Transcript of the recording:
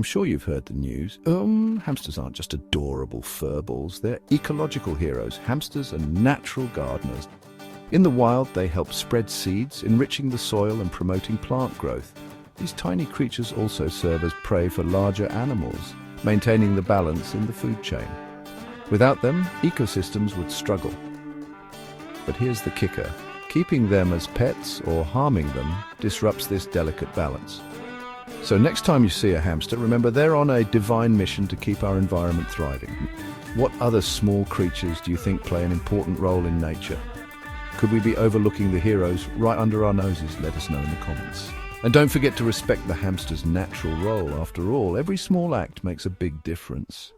I'm sure you've heard the news. Hamsters aren't just adorable furballs. They're ecological heroes. Hamsters are natural gardeners. In the wild, they help spread seeds, enriching the soil and promoting plant growth. These tiny creatures also serve as prey for larger animals, maintaining the balance in the food chain. Without them, ecosystems would struggle. But here's the kicker. Keeping them as pets or harming them disrupts this delicate balance. So next time you see a hamster, remember they're on a divine mission to keep our environment thriving. What other small creatures do you think play an important role in nature? Could we be overlooking the heroes right under our noses? Let us know in the comments. And don't forget to respect the hamster's natural role. After all, every small act makes a big difference.